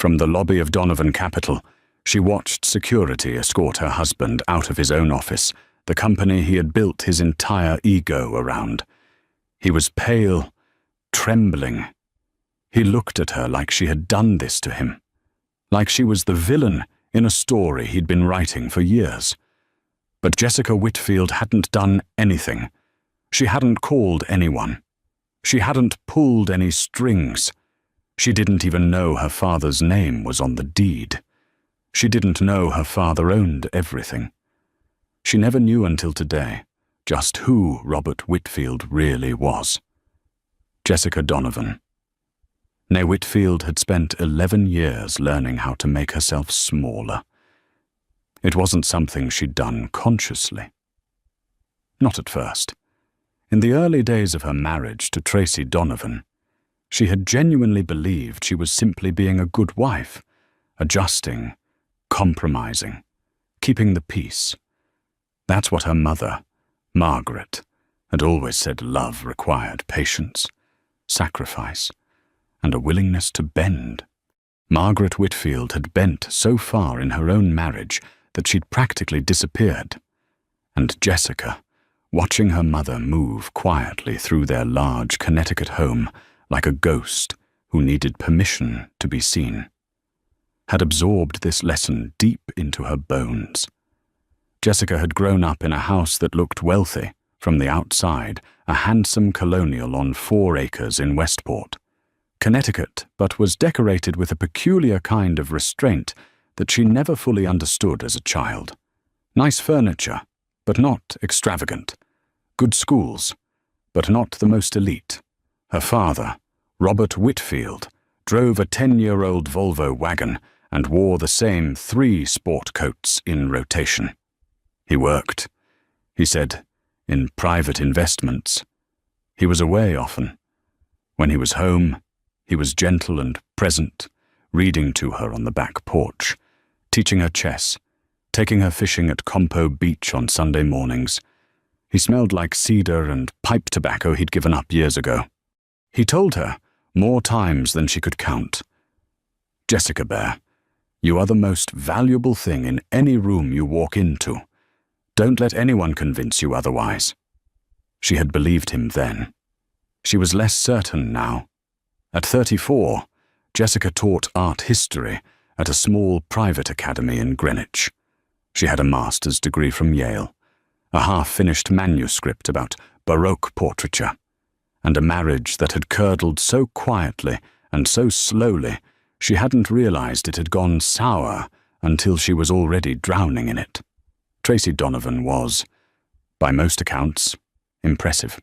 From the lobby of Donovan Capital, she watched security escort her husband out of his own office, the company he had built his entire ego around. He was pale, trembling. He looked at her like she had done this to him, like she was the villain in a story he'd been writing for years. But Jessica Whitfield hadn't done anything. She hadn't called anyone. She hadn't pulled any strings. She didn't even know her father's name was on the deed. She didn't know her father owned everything. She never knew until today just who Robert Whitfield really was. Jessica Donovan. Nay, Whitfield had spent 11 years learning how to make herself smaller. It wasn't something she'd done consciously. Not at first. In the early days of her marriage to Tracy Donovan, she had genuinely believed she was simply being a good wife, adjusting, compromising, keeping the peace. That's what her mother, Margaret, had always said love required: patience, sacrifice, and a willingness to bend. Margaret Whitfield had bent so far in her own marriage that she'd practically disappeared. And Jessica, watching her mother move quietly through their large Connecticut home like a ghost who needed permission to be seen, had absorbed this lesson deep into her bones. Jessica had grown up in a house that looked wealthy from the outside, a handsome colonial on 4 acres in Westport, Connecticut, but was decorated with a peculiar kind of restraint that she never fully understood as a child. Nice furniture, but not extravagant. Good schools, but not the most elite. Her father, Robert Whitfield, drove a 10-year-old Volvo wagon and wore the same 3 sport coats in rotation. He worked, he said, in private investments. He was away often. When he was home, he was gentle and present, reading to her on the back porch, teaching her chess, taking her fishing at Compo Beach on Sunday mornings. He smelled like cedar and pipe tobacco he'd given up years ago. He told her, more times than she could count, "Jessica Bear, you are the most valuable thing in any room you walk into. Don't let anyone convince you otherwise." She had believed him then. She was less certain now. At 34, Jessica taught art history at a small private academy in Greenwich. She had a master's degree from Yale, a half-finished manuscript about Baroque portraiture, and a marriage that had curdled so quietly and so slowly she hadn't realized it had gone sour until she was already drowning in it. Tracy Donovan was, by most accounts, impressive.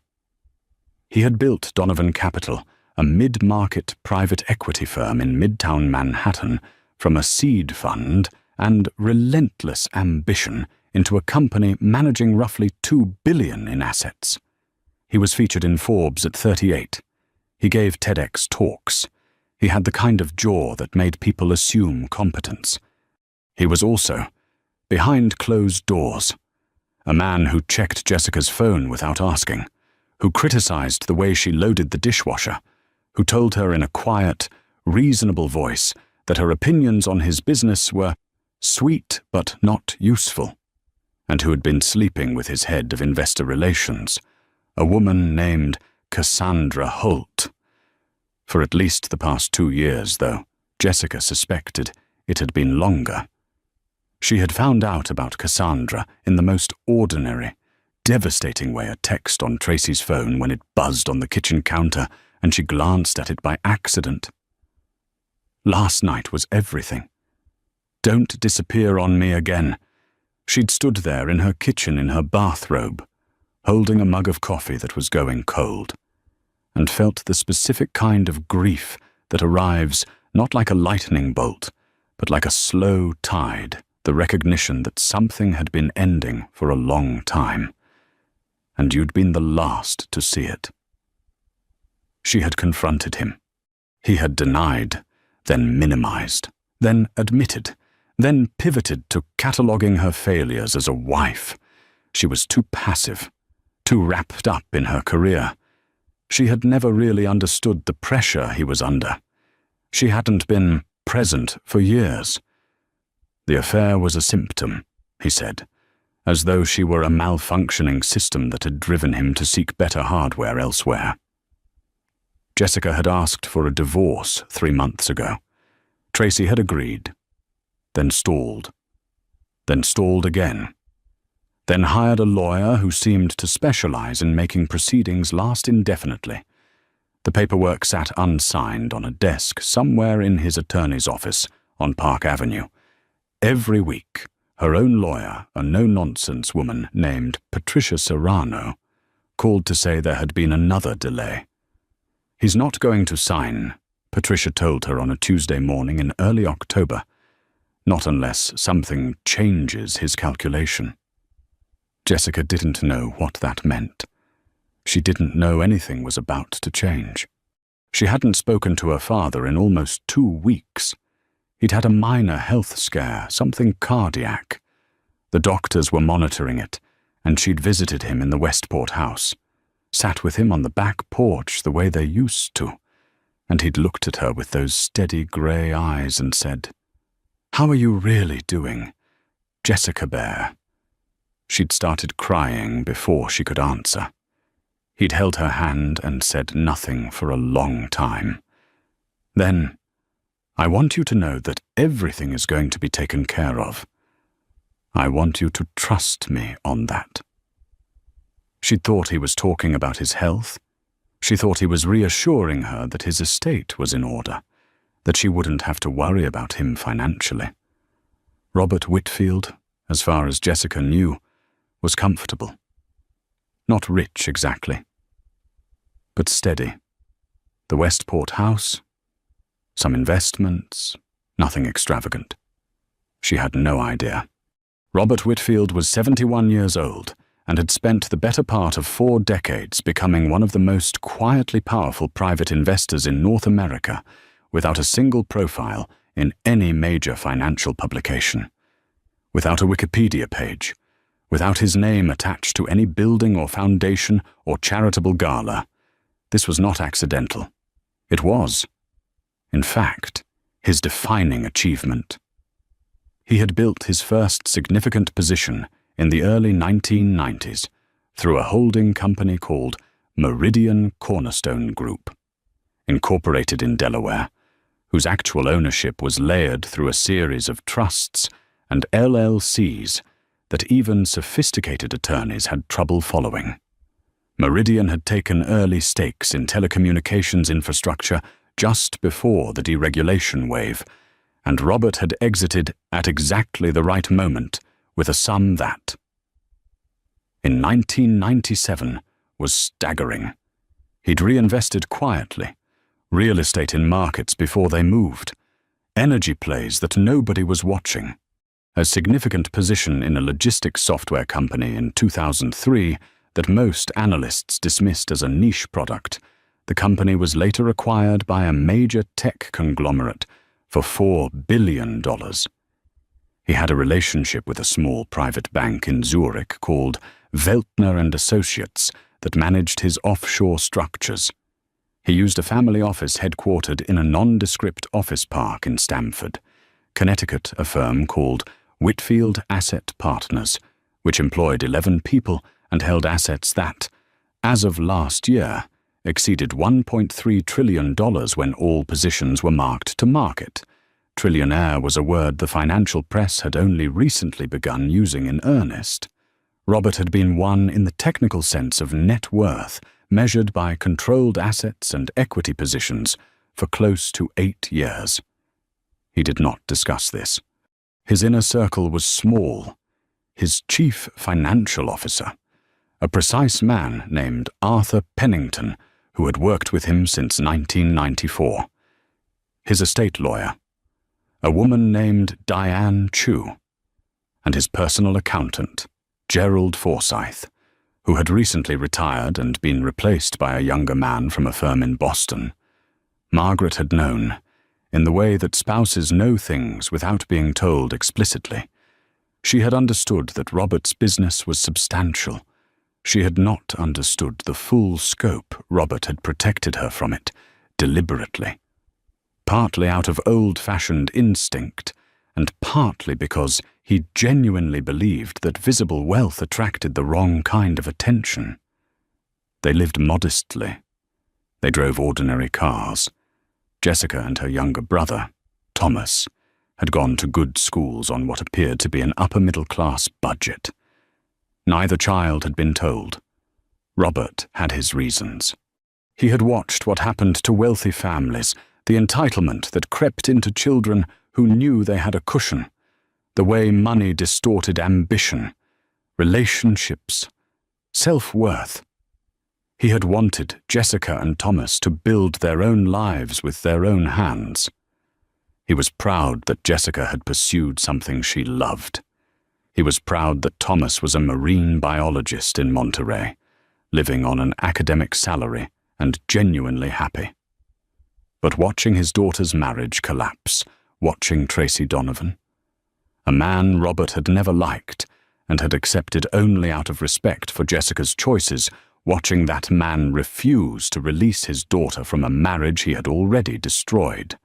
He had built Donovan Capital, a mid-market private equity firm in Midtown Manhattan, from a seed fund and relentless ambition into a company managing roughly $2 billion in assets. He was featured in Forbes at 38. He gave TEDx talks. He had the kind of jaw that made people assume competence. He was also, behind closed doors, a man who checked Jessica's phone without asking, who criticized the way she loaded the dishwasher, who told her in a quiet, reasonable voice that her opinions on his business were sweet but not useful, and who had been sleeping with his head of investor relations, a woman named Cassandra Holt. For at least the past 2 years, though, Jessica suspected it had been longer. She had found out about Cassandra in the most ordinary, devastating way: a text on Tracy's phone when it buzzed on the kitchen counter and she glanced at it by accident. Last night was everything. Don't disappear on me again. She'd stood there in her kitchen in her bathrobe, holding a mug of coffee that was going cold, and felt the specific kind of grief that arrives not like a lightning bolt, but like a slow tide, the recognition that something had been ending for a long time, and you'd been the last to see it. She had confronted him. He had denied, then minimized, then admitted, then pivoted to cataloging her failures as a wife. She was too passive, too wrapped up in her career. She had never really understood the pressure he was under. She hadn't been present for years. The affair was a symptom, he said, as though she were a malfunctioning system that had driven him to seek better hardware elsewhere. Jessica had asked for a divorce 3 months ago. Tracy had agreed, then stalled again, then hired a lawyer who seemed to specialize in making proceedings last indefinitely. The paperwork sat unsigned on a desk somewhere in his attorney's office on Park Avenue. Every week, her own lawyer, a no-nonsense woman named Patricia Serrano, called to say there had been another delay. "He's not going to sign," Patricia told her on a Tuesday morning in early October, "not unless something changes his calculation." Jessica didn't know what that meant. She didn't know anything was about to change. She hadn't spoken to her father in almost 2 weeks. He'd had a minor health scare, something cardiac. The doctors were monitoring it, and she'd visited him in the Westport house, sat with him on the back porch the way they used to, and he'd looked at her with those steady grey eyes and said, "How are you really doing, Jessica Bear?" She'd started crying before she could answer. He'd held her hand and said nothing for a long time. Then, "I want you to know that everything is going to be taken care of. I want you to trust me on that." She'd thought he was talking about his health. She thought he was reassuring her that his estate was in order, that she wouldn't have to worry about him financially. Robert Whitfield, as far as Jessica knew, was comfortable. Not rich exactly, but steady. The Westport house, some investments, nothing extravagant. She had no idea. Robert Whitfield was 71 years old and had spent the better part of 4 decades becoming one of the most quietly powerful private investors in North America, without a single profile in any major financial publication, without a Wikipedia page, without his name attached to any building or foundation or charitable gala. This was not accidental. It was, in fact, his defining achievement. He had built his first significant position in the early 1990s through a holding company called Meridian Cornerstone Group, incorporated in Delaware, whose actual ownership was layered through a series of trusts and LLCs that even sophisticated attorneys had trouble following. Meridian had taken early stakes in telecommunications infrastructure just before the deregulation wave, and Robert had exited at exactly the right moment with a sum that, in 1997, was staggering. He'd reinvested quietly, real estate in markets before they moved, energy plays that nobody was watching, a significant position in a logistics software company in 2003 that most analysts dismissed as a niche product. The company was later acquired by a major tech conglomerate for $4 billion. He had a relationship with a small private bank in Zurich called Weltner and Associates that managed his offshore structures. He used a family office headquartered in a nondescript office park in Stamford, Connecticut, a firm called Whitfield Asset Partners, which employed 11 people and held assets that, as of last year, exceeded $1.3 trillion when all positions were marked to market. Trillionaire was a word the financial press had only recently begun using in earnest. Robert had been one in the technical sense of net worth, measured by controlled assets and equity positions, for close to 8 years. He did not discuss this. His inner circle was small. His chief financial officer, a precise man named Arthur Pennington, who had worked with him since 1994. His estate lawyer, a woman named Diane Chu, and his personal accountant, Gerald Forsyth, who had recently retired and been replaced by a younger man from a firm in Boston. Margaret had known, in the way that spouses know things without being told explicitly. She had understood that Robert's business was substantial. She had not understood the full scope Robert had protected her from it, deliberately. partly out of old-fashioned instinct, and partly because he genuinely believed that visible wealth attracted the wrong kind of attention. They lived modestly. They drove ordinary cars. Jessica and her younger brother, Thomas, had gone to good schools on what appeared to be an upper-middle-class budget. Neither child had been told. Robert had his reasons. He had watched what happened to wealthy families, the entitlement that crept into children who knew they had a cushion, the way money distorted ambition, relationships, self-worth. He had wanted Jessica and Thomas to build their own lives with their own hands. He was proud that Jessica had pursued something she loved. He was proud that Thomas was a marine biologist in Monterey, living on an academic salary and genuinely happy. But watching his daughter's marriage collapse, watching Tracy Donovan, a man Robert had never liked and had accepted only out of respect for Jessica's choices, watching that man refuse to release his daughter from a marriage he had already destroyed.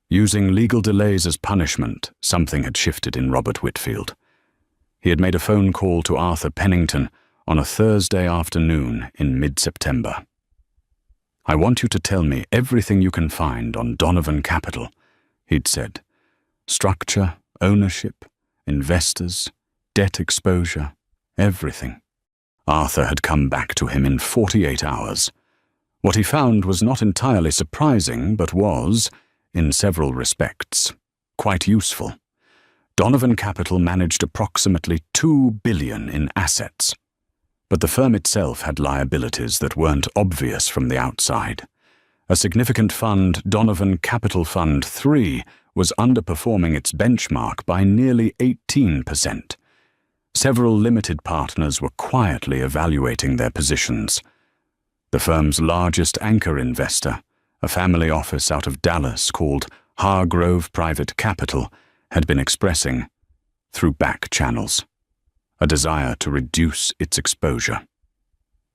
Using legal delays as punishment, something had shifted in Robert Whitfield. He had made a phone call to Arthur Pennington on a Thursday afternoon in mid-September. "I want you to tell me everything you can find on Donovan Capital," he'd said. "Structure, ownership, investors, debt exposure, everything." Arthur had come back to him in 48 hours. What he found was not entirely surprising, but was, in several respects, quite useful. Donovan Capital managed approximately $2 billion in assets, but the firm itself had liabilities that weren't obvious from the outside. A significant fund, Donovan Capital Fund 3, was underperforming its benchmark by nearly 18%. Several limited partners were quietly evaluating their positions. The firm's largest anchor investor, a family office out of Dallas called Hargrove Private Capital, had been expressing, through back channels, a desire to reduce its exposure.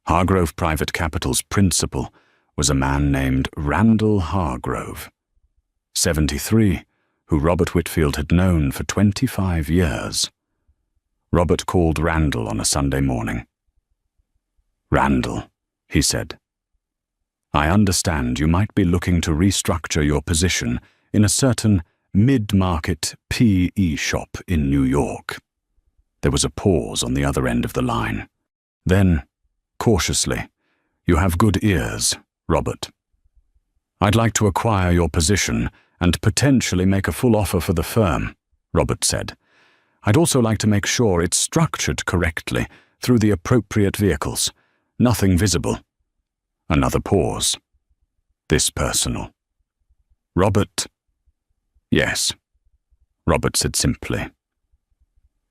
Hargrove Private Capital's principal was a man named Randall Hargrove, 73, who Robert Whitfield had known for 25 years. Robert called Randall on a Sunday morning. "Randall," he said, "I understand you might be looking to restructure your position in a certain mid-market PE shop in New York." There was a pause on the other end of the line. Then, cautiously, "You have good ears, Robert. I'd like to acquire your position and potentially make a full offer for the firm," Robert said. "I'd also like to make sure it's structured correctly through the appropriate vehicles. Nothing visible." Another pause. This personal. "Robert." "Yes," Robert said simply.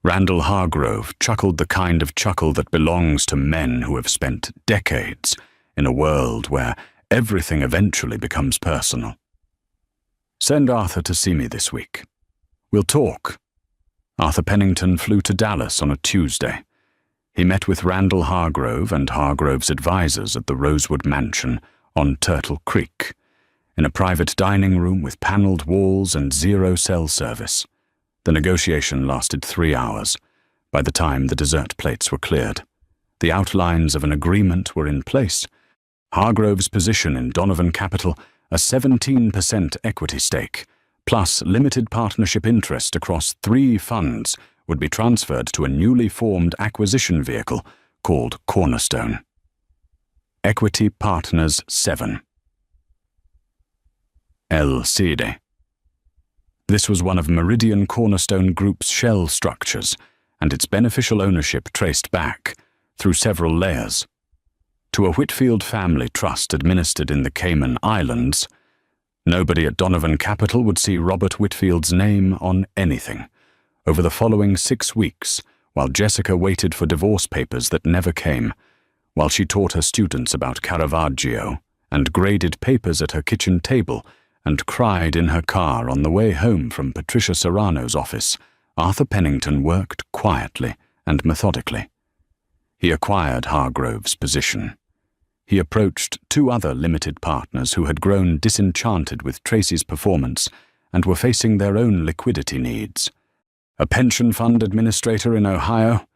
Randall Hargrove chuckled the kind of chuckle that belongs to men who have spent decades in a world where everything eventually becomes personal. "Send Arthur to see me this week. We'll talk." Arthur Pennington flew to Dallas on a Tuesday. He met with Randall Hargrove and Hargrove's advisors at the Rosewood Mansion on Turtle Creek, in a private dining room with paneled walls and zero cell service. The negotiation lasted 3 hours. By the time the dessert plates were cleared, the outlines of an agreement were in place. Hargrove's position in Donovan Capital, a 17% equity stake, plus limited partnership interest across 3 funds, would be transferred to a newly formed acquisition vehicle called Cornerstone. Equity Partners 7. L-Cide. This was one of Meridian Cornerstone Group's shell structures, and its beneficial ownership traced back, through several layers, to a Whitfield family trust administered in the Cayman Islands. Nobody at Donovan Capital would see Robert Whitfield's name on anything. Over the following 6 weeks, while Jessica waited for divorce papers that never came, while she taught her students about Caravaggio and graded papers at her kitchen table and cried in her car on the way home from Patricia Serrano's office, Arthur Pennington worked quietly and methodically. He acquired Hargrove's position. He approached two other limited partners who had grown disenchanted with Tracy's performance and were facing their own liquidity needs. A pension fund administrator in Ohio,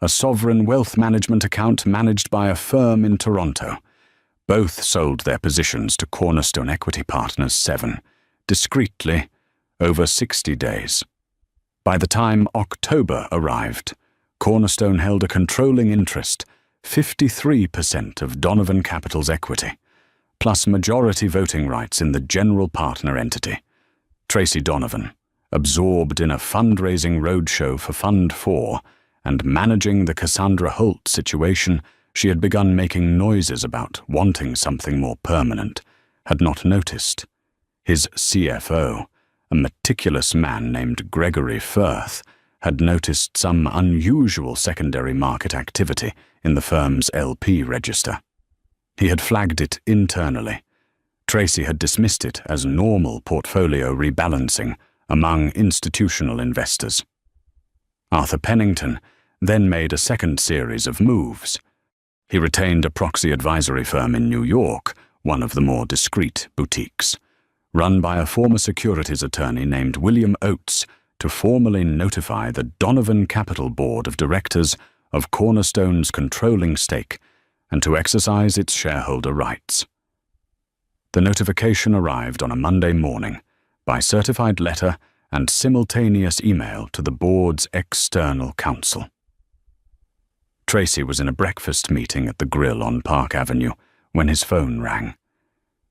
a sovereign wealth management account managed by a firm in Toronto. Both sold their positions to Cornerstone Equity Partners 7, discreetly, over 60 days. By the time October arrived, Cornerstone held a controlling interest, 53% of Donovan Capital's equity, plus majority voting rights in the general partner entity. Tracy Donovan, absorbed in a fundraising roadshow for Fund 4 and managing the Cassandra Holt situation she had begun making noises about wanting something more permanent, had not noticed. His CFO, a meticulous man named Gregory Firth, had noticed some unusual secondary market activity in the firm's LP register. He had flagged it internally. Tracy had dismissed it as normal portfolio rebalancing among institutional investors. Arthur Pennington then made a second series of moves. He retained a proxy advisory firm in New York, one of the more discreet boutiques, run by a former securities attorney named William Oates, to formally notify the Donovan Capital Board of Directors of Cornerstone's controlling stake and to exercise its shareholder rights. The notification arrived on a Monday morning by certified letter and simultaneous email to the board's external counsel. Tracy was in a breakfast meeting at the Grill on Park Avenue when his phone rang.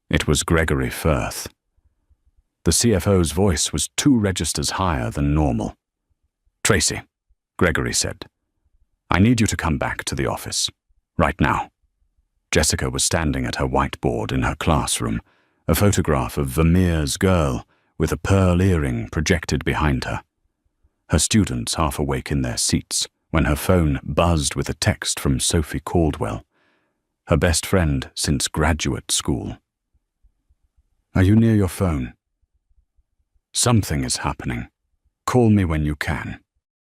It was Gregory Firth. The CFO's voice was 2 registers higher than normal. "Tracy," Gregory said, "I need you to come back to the office. Right now." Jessica was standing at her whiteboard in her classroom, a photograph of Vermeer's girl with a pearl earring projected behind her. Her students half awake in their seats when her phone buzzed with a text from Sophie Caldwell, her best friend since graduate school. "Are you near your phone?" "Something is happening. Call me when you can."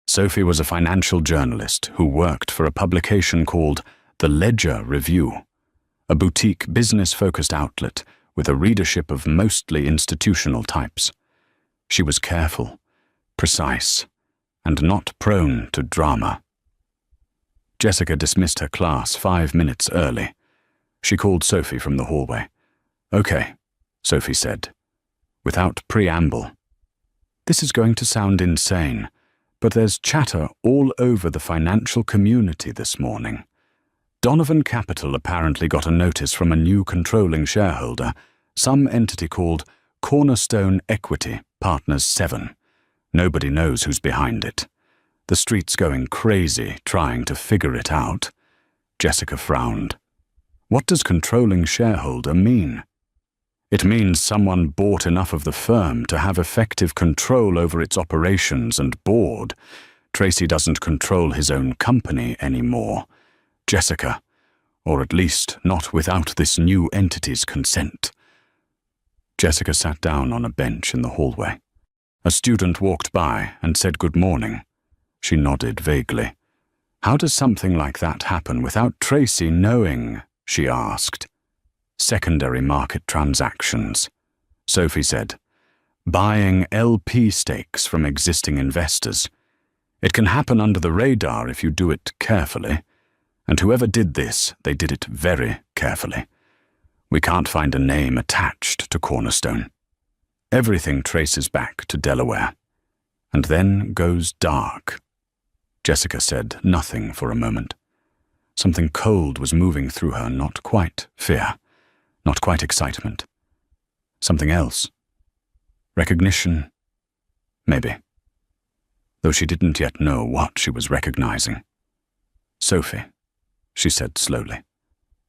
Sophie was a financial journalist who worked for a publication called The Ledger Review, a boutique business-focused outlet with a readership of mostly institutional types. She was careful, precise, and not prone to drama. Jessica dismissed her class 5 minutes early. She called Sophie from the hallway. "Okay," Sophie said, without preamble. "This is going to sound insane, but there's chatter all over the financial community this morning. Donovan Capital apparently got a notice from a new controlling shareholder, some entity called Cornerstone Equity Partners 7. Nobody knows who's behind it. The street's going crazy trying to figure it out." Jessica frowned. "What does controlling shareholder mean?" "It means someone bought enough of the firm to have effective control over its operations and board. Tracy doesn't control his own company anymore, Jessica, or at least not without this new entity's consent." Jessica sat down on a bench in the hallway. A student walked by and said good morning. She nodded vaguely. "How does something like that happen without Tracy knowing?" she asked. "Secondary market transactions," Sophie said. "Buying LP stakes from existing investors. It can happen under the radar if you do it carefully. And whoever did this, they did it very carefully. We can't find a name attached to Cornerstone. Everything traces back to Delaware, and then goes dark." Jessica said nothing for a moment. Something cold was moving through her, not quite fear, not quite excitement. Something else. Recognition, maybe. Though she didn't yet know what she was recognizing. "Sophie," she said slowly.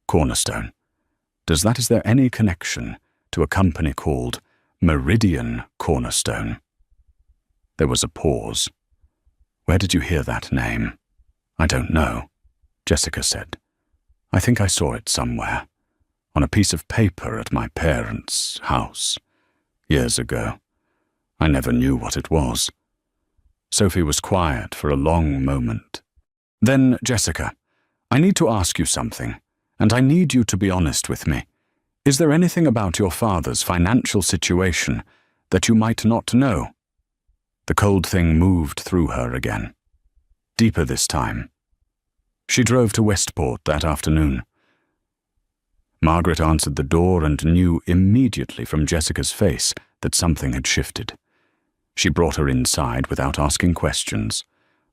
"Cornerstone. Is there any connection to a company called Meridian Cornerstone?" There was a pause. "Where did you hear that name?" "I don't know," Jessica said. "I think I saw it somewhere, on a piece of paper at my parents' house, years ago. I never knew what it was." Sophie was quiet for a long moment. "Then, Jessica, I need to ask you something, And I need you to be honest with me. Is there anything about your father's financial situation that you might not know?" The cold thing moved through her again. Deeper this time. She drove to Westport that afternoon. Margaret answered the door and knew immediately from Jessica's face that something had shifted. She brought her inside without asking questions,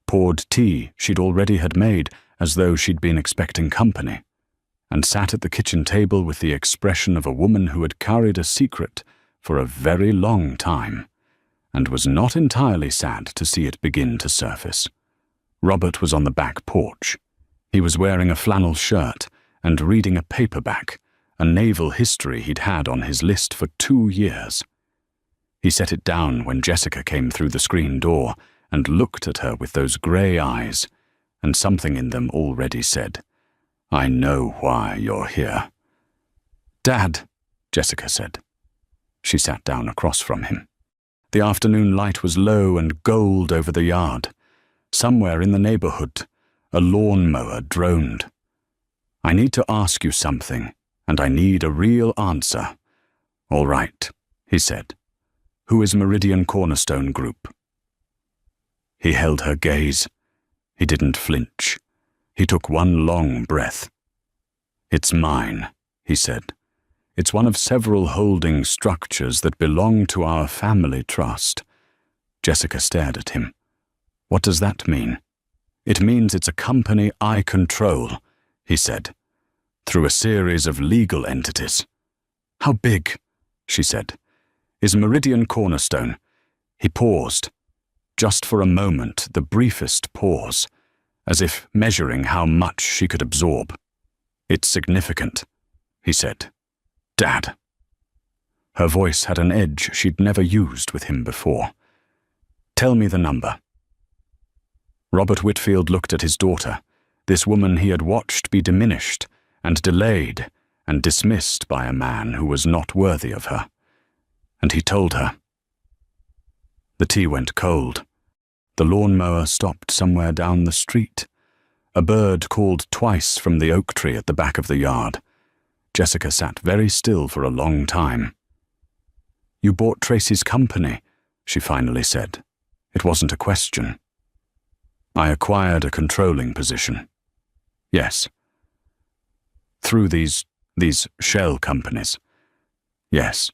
poured tea she'd already had made as though she'd been expecting company, and sat at the kitchen table with the expression of a woman who had carried a secret for a very long time, and was not entirely sad to see it begin to surface. Robert was on the back porch. He was wearing a flannel shirt and reading a paperback, a naval history he'd had on his list for 2 years. He set it down when Jessica came through the screen door and looked at her with those grey eyes, and something in them already said, "I know why you're here." "Dad," Jessica said. She sat down across from him. The afternoon light was low and gold over the yard. Somewhere in the neighborhood, a lawnmower droned. "I need to ask you something, and I need a real answer." "All right," he said. "Who is Meridian Cornerstone Group?" He held her gaze. He didn't flinch. He took one long breath. "It's mine," he said. "It's one of several holding structures that belong to our family trust." Jessica stared at him. "What does that mean?" "It means it's a company I control," he said, "through a series of legal entities." "How big?" she said. "Is Meridian Cornerstone?" He paused, just for a moment, the briefest pause, as if measuring how much she could absorb. "It's significant," he said. "Dad." Her voice had an edge she'd never used with him before. "Tell me the number." Robert Whitfield looked at his daughter, this woman he had watched be diminished and delayed and dismissed by a man who was not worthy of her. And he told her. The tea went cold. The lawnmower stopped somewhere down the street. A bird called twice from the oak tree at the back of the yard. Jessica sat very still for a long time. "You bought Tracy's company," she finally said. It wasn't a question. "I acquired a controlling position." "Yes." "Through these shell companies." "Yes."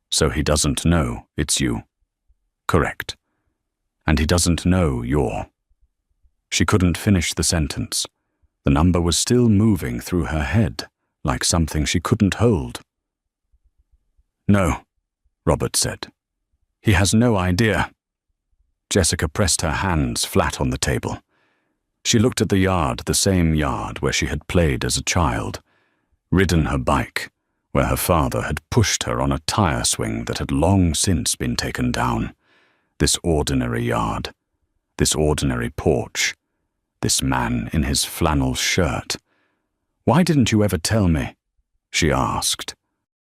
"So he doesn't know it's you." "Correct. And he doesn't know you're." She couldn't finish the sentence. The number was still moving through her head, like something she couldn't hold. "No," Robert said. "He has no idea." Jessica pressed her hands flat on the table. She looked at the yard, the same yard where she had played as a child, ridden her bike, where her father had pushed her on a tire swing that had long since been taken down. This ordinary yard, this ordinary porch, this man in his flannel shirt. "Why didn't you ever tell me?" she asked.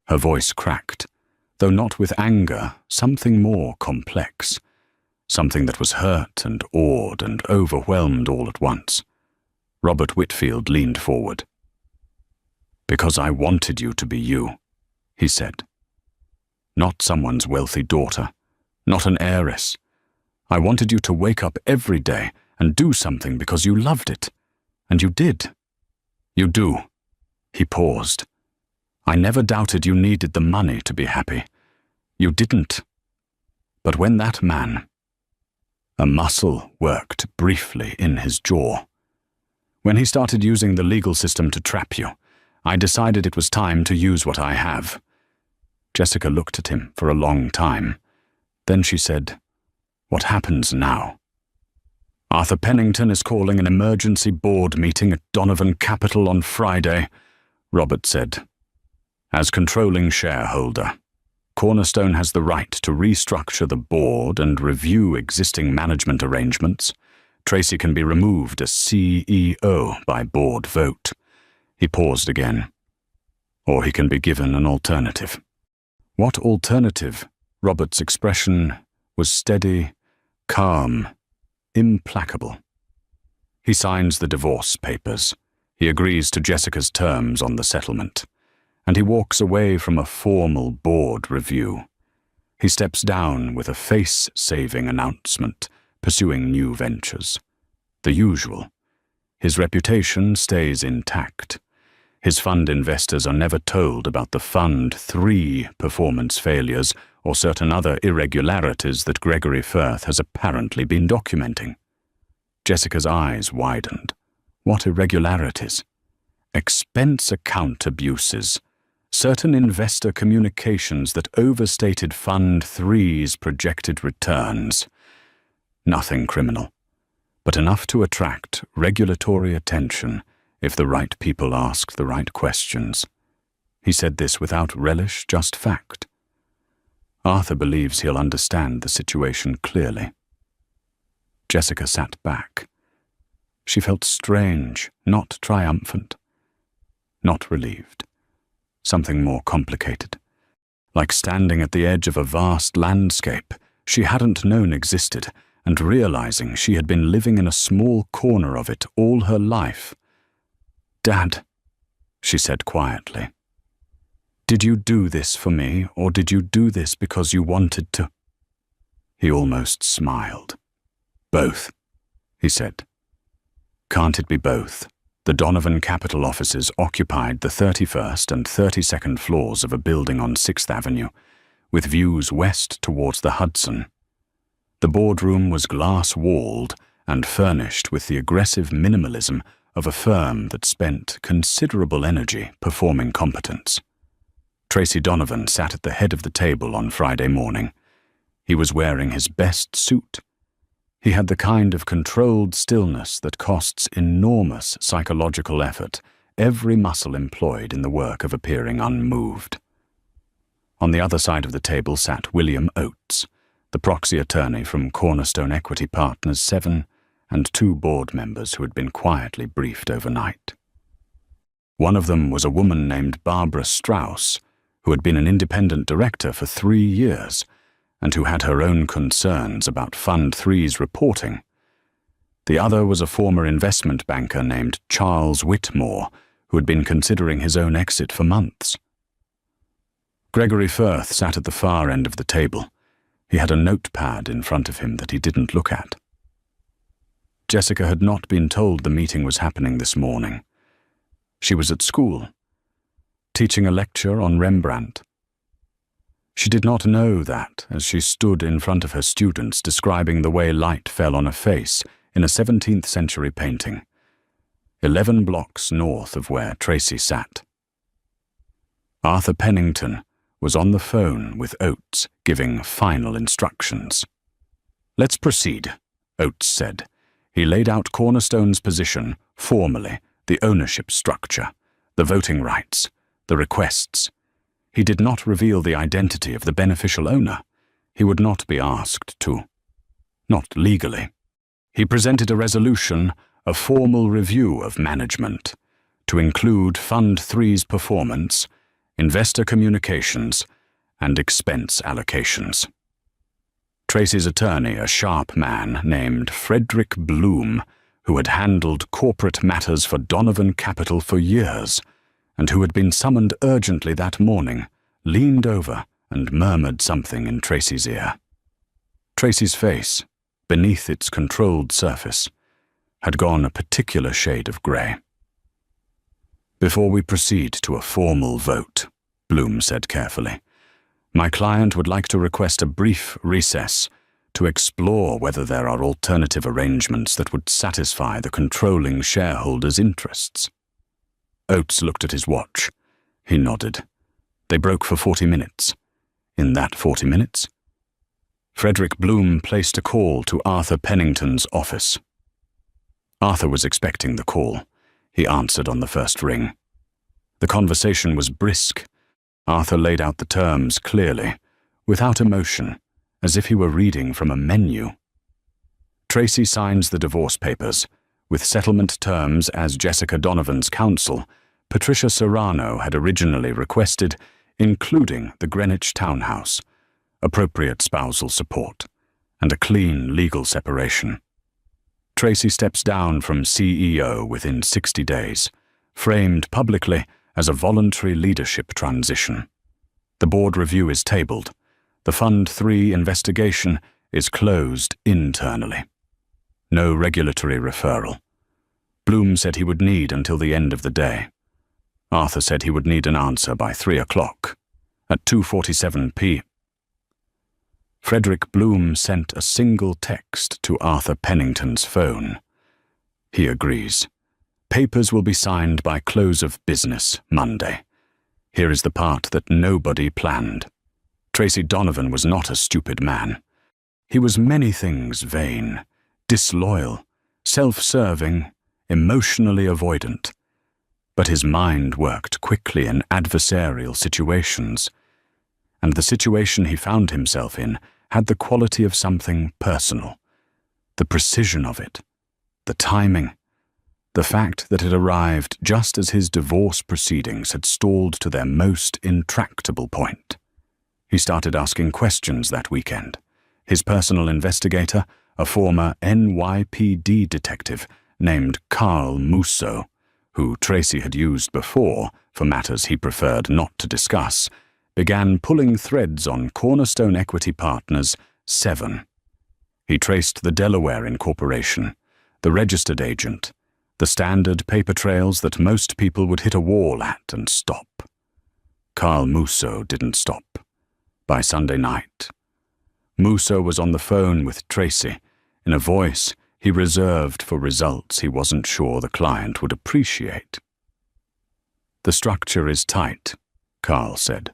Her voice cracked, though not with anger, something more complex, something that was hurt and awed and overwhelmed all at once. Robert Whitfield leaned forward. "Because I wanted you to be you," he said. "Not someone's wealthy daughter, not an heiress. I wanted you to wake up every day and do something because you loved it. And you did. You do." He paused. "I never doubted you needed the money to be happy. You didn't. But when that man..." A muscle worked briefly in his jaw. "When he started using the legal system to trap you, I decided it was time to use what I have." Jessica looked at him for a long time. Then she said, "What happens now?" "Arthur Pennington is calling an emergency board meeting at Donovan Capital on Friday," Robert said. "As controlling shareholder, Cornerstone has the right to restructure the board and review existing management arrangements. Tracy can be removed as CEO by board vote." He paused again. "Or he can be given an alternative." What alternative? Robert's expression was steady, calm, implacable. "He signs the divorce papers. He agrees to Jessica's terms on the settlement, and he walks away from a formal board review. He steps down with a face-saving announcement, pursuing new ventures. The usual. His reputation stays intact. His fund investors are never told about the Fund 3 performance failures or certain other irregularities that Gregory Firth has apparently been documenting. Jessica's eyes widened. What irregularities? Expense account abuses. Certain investor communications that overstated Fund 3's projected returns. Nothing criminal, but enough to attract regulatory attention if the right people asked the right questions. He said this without relish, just fact. Arthur believes he'll understand the situation clearly. Jessica sat back. She felt strange, not triumphant, not relieved. Something more complicated. Like standing at the edge of a vast landscape she hadn't known existed, and realizing she had been living in a small corner of it all her life. "Dad," she said quietly, "did you do this for me, or did you do this because you wanted to?" He almost smiled. "Both," he said. "Can't it be both?" The Donovan Capital offices occupied the 31st and 32nd floors of a building on 6th Avenue, with views west towards the Hudson. The boardroom was glass-walled and furnished with the aggressive minimalism of a firm that spent considerable energy performing competence. Tracy Donovan sat at the head of the table on Friday morning. He was wearing his best suit. He had the kind of controlled stillness that costs enormous psychological effort, every muscle employed in the work of appearing unmoved. On the other side of the table sat William Oates, the proxy attorney from Cornerstone Equity Partners 7, and 2 board members who had been quietly briefed overnight. One of them was a woman named Barbara Strauss, who had been an independent director for 3 years, and who had her own concerns about Fund 3's reporting. The other was a former investment banker named Charles Whitmore, who had been considering his own exit for months. Gregory Firth sat at the far end of the table. He had a notepad in front of him that he didn't look at. Jessica had not been told the meeting was happening this morning. She was at school, teaching a lecture on Rembrandt. She did not know that as she stood in front of her students describing the way light fell on a face in a 17th century painting, 11 blocks north of where Tracy sat. Arthur Pennington was on the phone with Oates, giving final instructions. "Let's proceed," Oates said. He laid out Cornerstone's position, formally, the ownership structure, the voting rights, the requests. He did not reveal the identity of the beneficial owner. He would not be asked to. Not legally. He presented a resolution, a formal review of management, to include Fund 3's performance, investor communications, and expense allocations. Tracy's attorney, a sharp man named Frederick Bloom, who had handled corporate matters for Donovan Capital for years, and who had been summoned urgently that morning, leaned over and murmured something in Tracy's ear. Tracy's face, beneath its controlled surface, had gone a particular shade of grey. "Before we proceed to a formal vote," Bloom said carefully, "my client would like to request a brief recess to explore whether there are alternative arrangements that would satisfy the controlling shareholders' interests." Oates looked at his watch. He nodded. They broke for 40 minutes. In that 40 minutes, Frederick Bloom placed a call to Arthur Pennington's office. Arthur was expecting the call. He answered on the first ring. The conversation was brisk. Arthur laid out the terms clearly, without emotion, as if he were reading from a menu. Tracy signs the divorce papers. With settlement terms as Jessica Donovan's counsel, Patricia Serrano had originally requested, including the Greenwich townhouse, appropriate spousal support, and a clean legal separation. Tracy steps down from CEO within 60 days, framed publicly as a voluntary leadership transition. The board review is tabled. The Fund 3 investigation is closed internally. No regulatory referral. Bloom said he would need until the end of the day. Arthur said he would need an answer by 3 o'clock. At 2:47 p.m. Frederick Bloom sent a single text to Arthur Pennington's phone. He agrees. Papers will be signed by close of business Monday. Here is the part that nobody planned. Tracy Donovan was not a stupid man. He was many things vain, disloyal, self-serving, emotionally avoidant. But his mind worked quickly in adversarial situations, and the situation he found himself in had the quality of something personal. The precision of it, the timing, the fact that it arrived just as his divorce proceedings had stalled to their most intractable point. He started asking questions that weekend. His personal investigator, a former NYPD detective named Carl Musso, who Tracy had used before for matters he preferred not to discuss, began pulling threads on Cornerstone Equity Partners 7. He traced the Delaware Incorporation, the registered agent, the standard paper trails that most people would hit a wall at and stop. Carl Musso didn't stop. By Sunday night, Musso was on the phone with Tracy, in a voice he reserved for results he wasn't sure the client would appreciate. "The structure is tight," Carl said,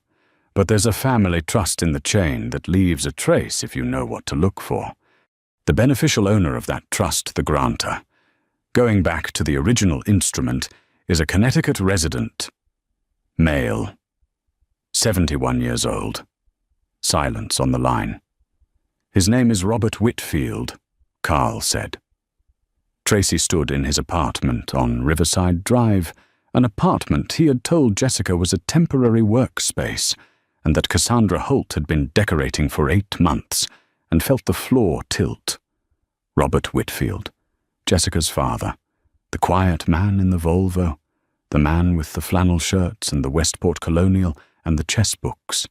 "but there's a family trust in the chain that leaves a trace if you know what to look for. The beneficial owner of that trust, the grantor, going back to the original instrument, is a Connecticut resident, male, 71 years old. Silence on the line. "His name is Robert Whitfield," Carl said. Tracy stood in his apartment on Riverside Drive, an apartment he had told Jessica was a temporary workspace, and that Cassandra Holt had been decorating for 8 months, and felt the floor tilt. Robert Whitfield, Jessica's father, the quiet man in the Volvo, the man with the flannel shirts and the Westport Colonial and the chess books,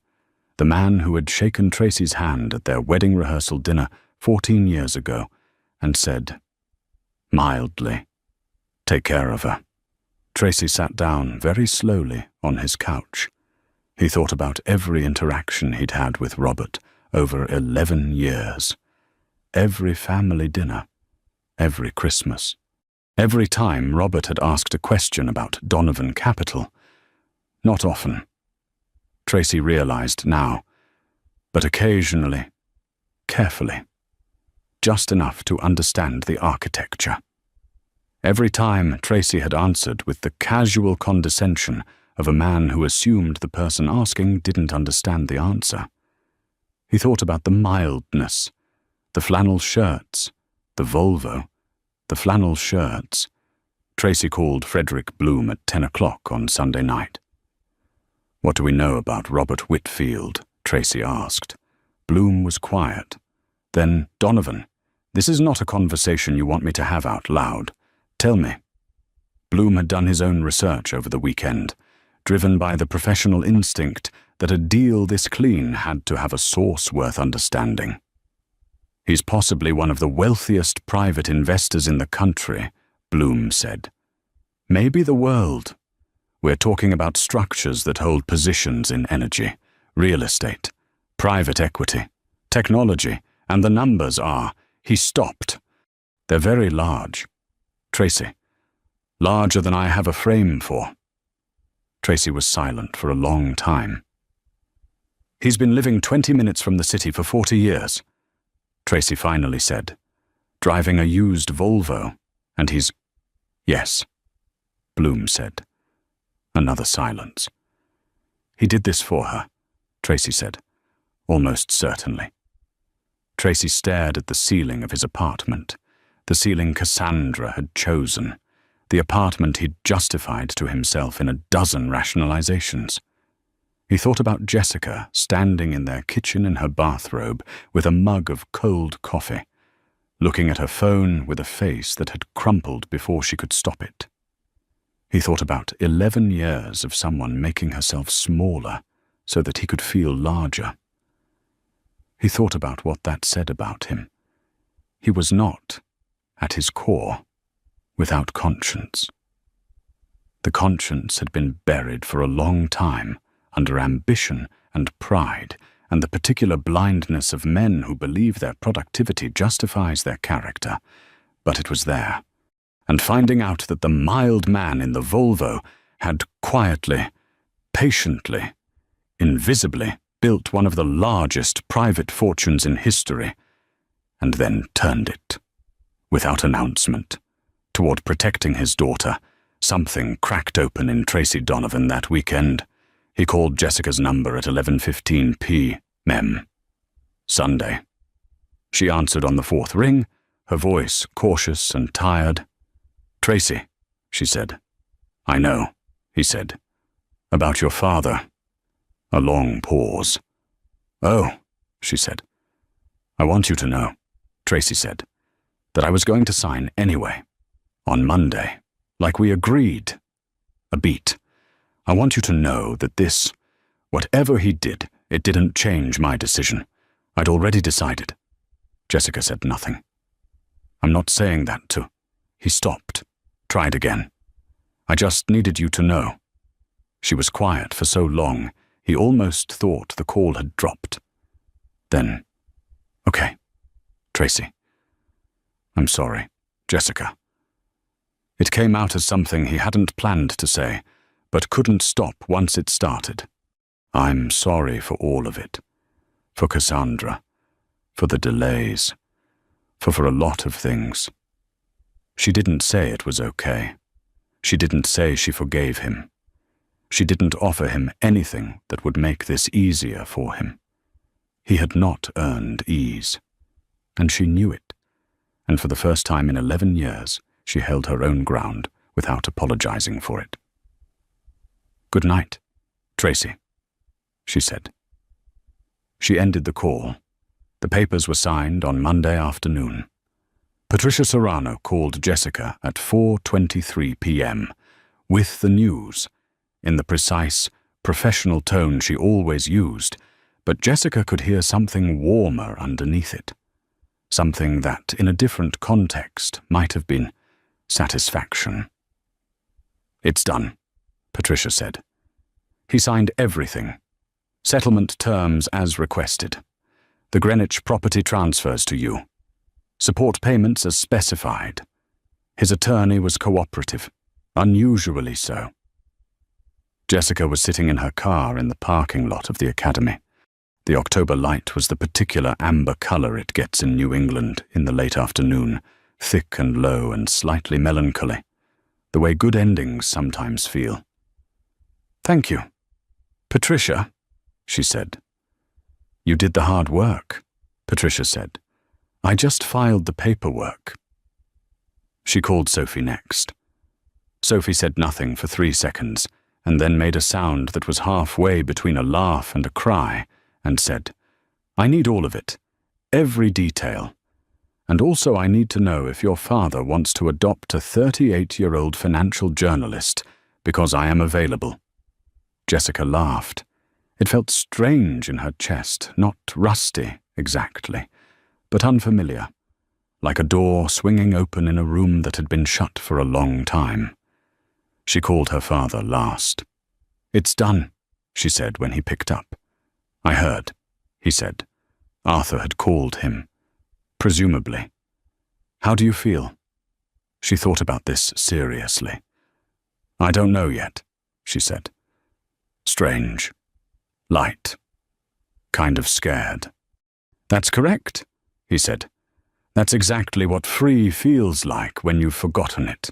the man who had shaken Tracy's hand at their wedding rehearsal dinner 14 years ago and said, mildly, "Take care of her." Tracy sat down very slowly on his couch. He thought about every interaction he'd had with Robert over 11 years. Every family dinner, every Christmas, every time Robert had asked a question about Donovan Capital. Not often, Tracy realized now, but occasionally, carefully, just enough to understand the architecture. Every time Tracy had answered with the casual condescension of a man who assumed the person asking didn't understand the answer. He thought about the mildness, the flannel shirts, the Volvo, the flannel shirts. Tracy called Frederick Bloom at 10 o'clock on Sunday night. "What do we know about Robert Whitfield?" Tracy asked. Bloom was quiet. Then, "Donovan, this is not a conversation you want me to have out loud. Tell me." Bloom had done his own research over the weekend, driven by the professional instinct that a deal this clean had to have a source worth understanding. "He's possibly one of the wealthiest private investors in the country," Bloom said. "Maybe the world. We're talking about structures that hold positions in energy, real estate, private equity, technology, and the numbers are," he stopped. "They're very large. Tracy, larger than I have a frame for." Tracy was silent for a long time. "He's been living 20 minutes from the city for 40 years, Tracy finally said, "driving a used Volvo, and he's—" "Yes," Bloom said. Another silence. "He did this for her," Tracy said, almost certainly. Tracy stared at the ceiling of his apartment, the ceiling Cassandra had chosen, the apartment he'd justified to himself in a dozen rationalizations. He thought about Jessica standing in their kitchen in her bathrobe with a mug of cold coffee, looking at her phone with a face that had crumpled before she could stop it. He thought about 11 years of someone making herself smaller so that he could feel larger. He thought about what that said about him. He was not, at his core, without conscience. The conscience had been buried for a long time under ambition and pride and the particular blindness of men who believe their productivity justifies their character. But it was there, and finding out that the mild man in the Volvo had quietly, patiently, invisibly built one of the largest private fortunes in history, and then turned it, without announcement, toward protecting his daughter, something cracked open in Tracy Donovan that weekend. He called Jessica's number at 11:15 p.m. Sunday. She answered on the fourth ring, her voice cautious and tired. "Tracy," she said. "I know," he said. "About your father." A long pause. "Oh," she said. "I want you to know," Tracy said, "that I was going to sign anyway. On Monday, like we agreed. A beat. I want you to know that this, whatever he did, it didn't change my decision. I'd already decided." Jessica said nothing. "I'm not saying that to..." He stopped, tried again. "I just needed you to know." She was quiet for so long, he almost thought the call had dropped. Then, "Okay, Tracy." "I'm sorry, Jessica." It came out as something he hadn't planned to say, but couldn't stop once it started. "I'm sorry for all of it. For Cassandra. For the delays. For a lot of things." She didn't say it was okay. She didn't say she forgave him. She didn't offer him anything that would make this easier for him. He had not earned ease, and she knew it, and for the first time in 11 years, she held her own ground without apologizing for it. "Good night, Tracy," she said. She ended the call. The papers were signed on Monday afternoon. Patricia Serrano called Jessica at 4:23 p.m. with the news, in the precise, professional tone she always used, but Jessica could hear something warmer underneath it. Something that, in a different context, might have been satisfaction. "It's done," Patricia said. "He signed everything. Settlement terms as requested. The Greenwich property transfers to you. Support payments as specified. His attorney was cooperative, unusually so." Jessica was sitting in her car in the parking lot of the academy. The October light was the particular amber color it gets in New England in the late afternoon, thick and low and slightly melancholy, the way good endings sometimes feel. "Thank you. Patricia," she said. "You did the hard work," Patricia said. "I just filed the paperwork." She called Sophie next. Sophie said nothing for 3 seconds, and then made a sound that was halfway between a laugh and a cry, and said, "I need all of it, every detail. And also I need to know if your father wants to adopt a 38-year-old financial journalist, because I am available." Jessica laughed. It felt strange in her chest, not rusty exactly, but unfamiliar, like a door swinging open in a room that had been shut for a long time. She called her father last. "It's done," she said when he picked up. "I heard," he said. Arthur had called him. Presumably. "How do you feel?" She thought about this seriously. "I don't know yet," she said. "Strange. Light. Kind of scared." "That's correct," he said. "That's exactly what free feels like when you've forgotten it."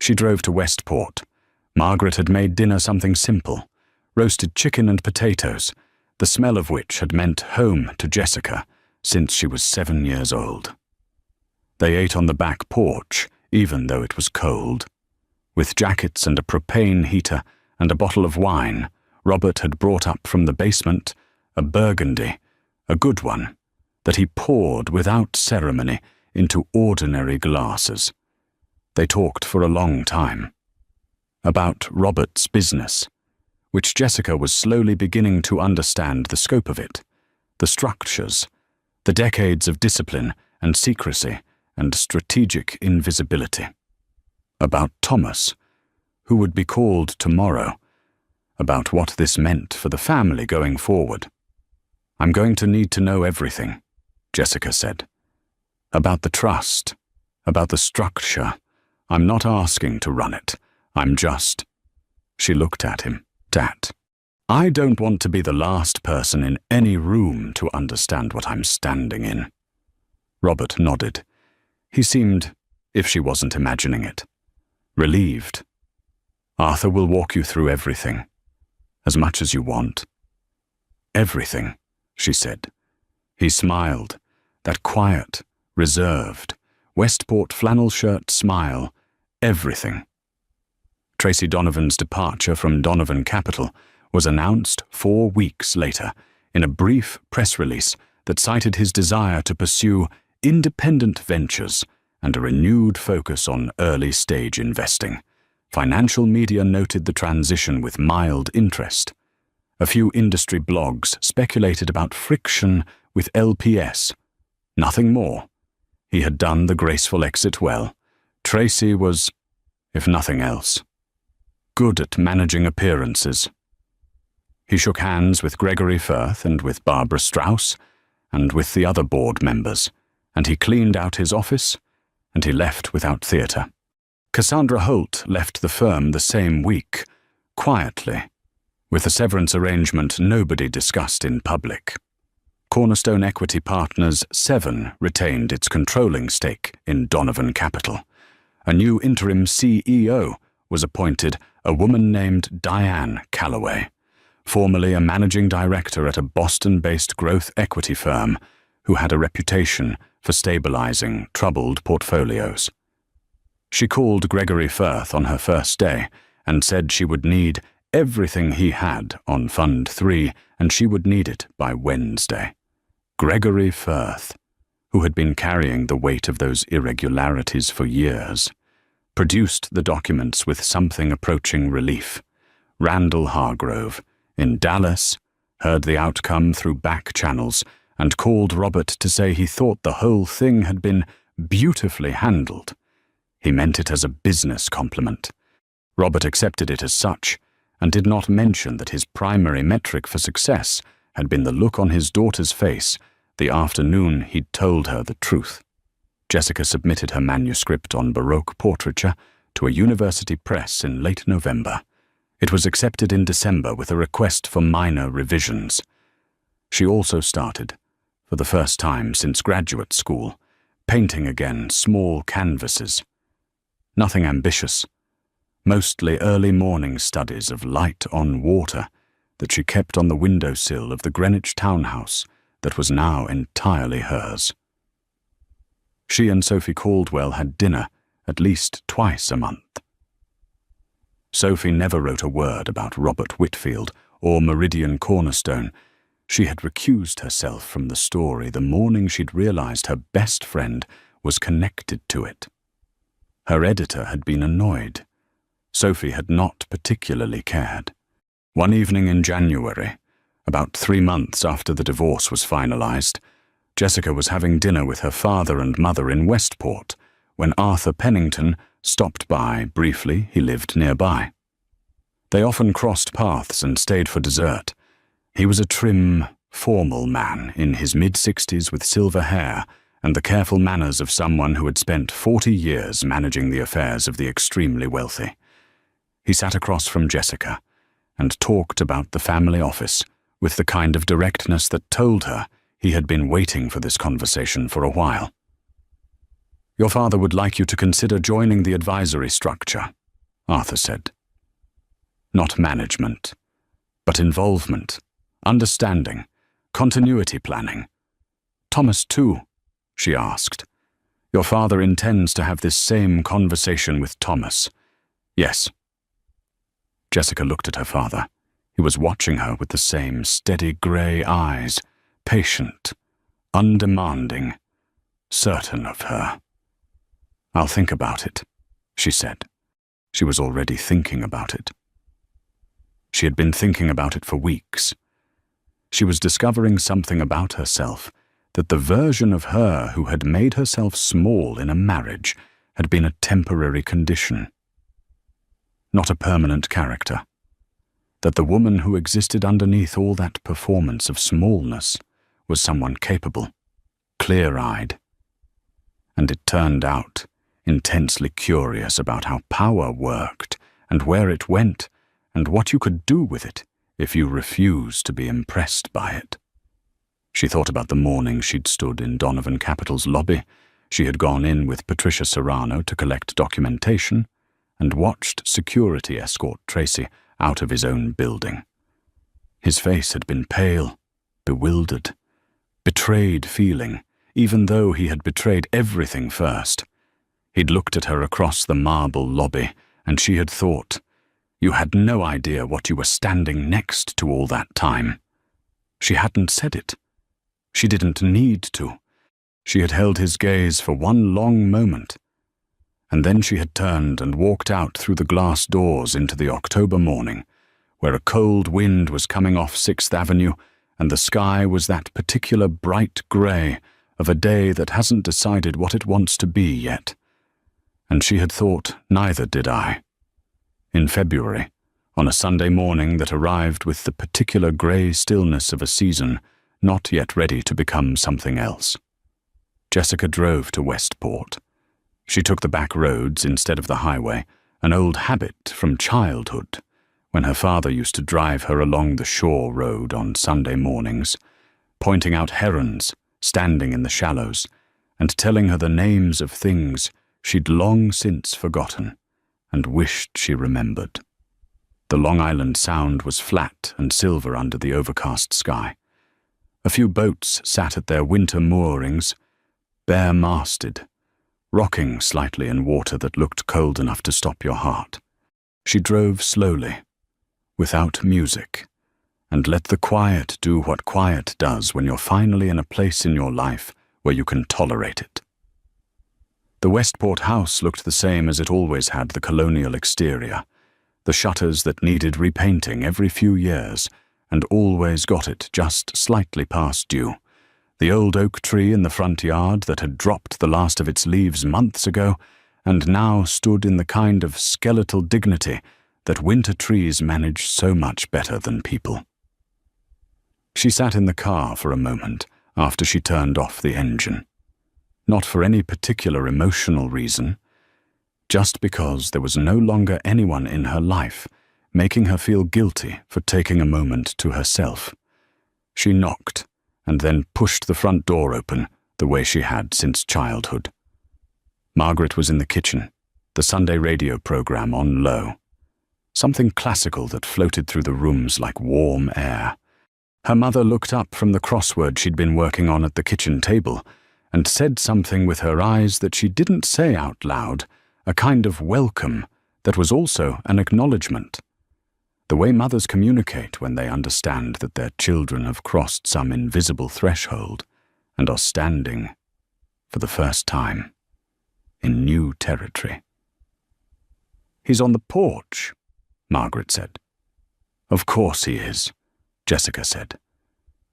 She drove to Westport. Margaret had made dinner something simple, roasted chicken and potatoes, the smell of which had meant home to Jessica since she was 7 years old. They ate on the back porch, even though it was cold. With jackets and a propane heater and a bottle of wine, Robert had brought up from the basement a Burgundy, a good one, that he poured without ceremony into ordinary glasses. They talked for a long time. about Robert's business, which Jessica was slowly beginning to understand the scope of it, the structures, the decades of discipline and secrecy and strategic invisibility. About Thomas, who would be called tomorrow, about what this meant for the family going forward. "I'm going to need to know everything," Jessica said. "About the trust, about the structure. I'm not asking to run it. I'm just—" She looked at him. "I don't want to be the last person in any room to understand what I'm standing in." Robert nodded. He seemed, if she wasn't imagining it, relieved. "Arthur will walk you through everything, as much as you want." "Everything," she said. He smiled, that quiet, reserved, Westport flannel shirt smile. "Everything." Tracy Donovan's departure from Donovan Capital was announced 4 weeks later in a brief press release that cited his desire to pursue independent ventures and a renewed focus on early-stage investing. Financial media noted the transition with mild interest. A few industry blogs speculated about friction with LPS. Nothing more. He had done the graceful exit well. Tracy was, if nothing else, good at managing appearances. He shook hands with Gregory Firth and with Barbara Strauss and with the other board members, and he cleaned out his office, and he left without theatre. Cassandra Holt left the firm the same week, quietly, with a severance arrangement nobody discussed in public. Cornerstone Equity Partners 7 retained its controlling stake in Donovan Capital. A new interim CEO was appointed, a woman named Diane Calloway, formerly a managing director at a Boston-based growth equity firm who had a reputation for stabilizing troubled portfolios. She called Gregory Firth on her first day and said she would need everything he had on Fund 3 and she would need it by Wednesday. Gregory Firth, who had been carrying the weight of those irregularities for years, produced the documents with something approaching relief. Randall Hargrove, in Dallas, heard the outcome through back channels and called Robert to say he thought the whole thing had been beautifully handled. He meant it as a business compliment. Robert accepted it as such and did not mention that his primary metric for success had been the look on his daughter's face the afternoon he'd told her the truth. Jessica submitted her manuscript on Baroque portraiture to a university press in late November. It was accepted in December with a request for minor revisions. She also started, for the first time since graduate school, painting again small canvases. Nothing ambitious, mostly early morning studies of light on water that she kept on the windowsill of the Greenwich townhouse that was now entirely hers. She and Sophie Caldwell had dinner at least twice a month. Sophie never wrote a word about Robert Whitfield or Meridian Cornerstone. She had recused herself from the story the morning she'd realized her best friend was connected to it. Her editor had been annoyed. Sophie had not particularly cared. One evening in January, about 3 months after the divorce was finalized, Jessica was having dinner with her father and mother in Westport when Arthur Pennington stopped by briefly. He lived nearby. They often crossed paths and stayed for dessert. He was a trim, formal man in his mid-60s with silver hair and the careful manners of someone who had spent 40 years managing the affairs of the extremely wealthy. He sat across from Jessica and talked about the family office with the kind of directness that told her he had been waiting for this conversation for a while. "Your father would like you to consider joining the advisory structure," Arthur said. "Not management, but involvement, understanding, continuity planning." "Thomas too?" she asked. "Your father intends to have this same conversation with Thomas." "Yes." Jessica looked at her father. He was watching her with the same steady grey eyes, patient, undemanding, certain of her. "I'll think about it," she said. She was already thinking about it. She had been thinking about it for weeks. She was discovering something about herself, that the version of her who had made herself small in a marriage had been a temporary condition, not a permanent character. That the woman who existed underneath all that performance of smallness was someone capable, clear-eyed. And it turned out intensely curious about how power worked and where it went and what you could do with it if you refused to be impressed by it. She thought about the morning she'd stood in Donovan Capital's lobby. She had gone in with Patricia Serrano to collect documentation and watched security escort Tracy out of his own building. His face had been pale, bewildered, betrayed feeling, even though he had betrayed everything first. He'd looked at her across the marble lobby, and she had thought, "You had no idea what you were standing next to all that time." She hadn't said it. She didn't need to. She had held his gaze for one long moment, and then she had turned and walked out through the glass doors into the October morning, where a cold wind was coming off 6th Avenue, and the sky was that particular bright grey of a day that hasn't decided what it wants to be yet. And she had thought, neither did I. In February, on a Sunday morning that arrived with the particular grey stillness of a season not yet ready to become something else. Jessica drove to Westport. She took the back roads instead of the highway, an old habit from childhood, when her father used to drive her along the shore road on Sunday mornings, pointing out herons standing in the shallows and telling her the names of things she'd long since forgotten and wished she remembered. The Long Island Sound was flat and silver under the overcast sky. A few boats sat at their winter moorings, bare-masted, rocking slightly in water that looked cold enough to stop your heart. She drove slowly, without music, and let the quiet do what quiet does when you're finally in a place in your life where you can tolerate it. The Westport house looked the same as it always had, the colonial exterior, the shutters that needed repainting every few years and always got it just slightly past due, the old oak tree in the front yard that had dropped the last of its leaves months ago and now stood in the kind of skeletal dignity that winter trees manage so much better than people. She sat in the car for a moment after she turned off the engine, not for any particular emotional reason, just because there was no longer anyone in her life making her feel guilty for taking a moment to herself. She knocked and then pushed the front door open the way she had since childhood. Margaret was in the kitchen, the Sunday radio program on low, something classical that floated through the rooms like warm air. Her mother looked up from the crossword she'd been working on at the kitchen table and said something with her eyes that she didn't say out loud, a kind of welcome that was also an acknowledgement. The way mothers communicate when they understand that their children have crossed some invisible threshold and are standing, for the first time, in new territory. "He's on the porch," Margaret said. "Of course he is," Jessica said.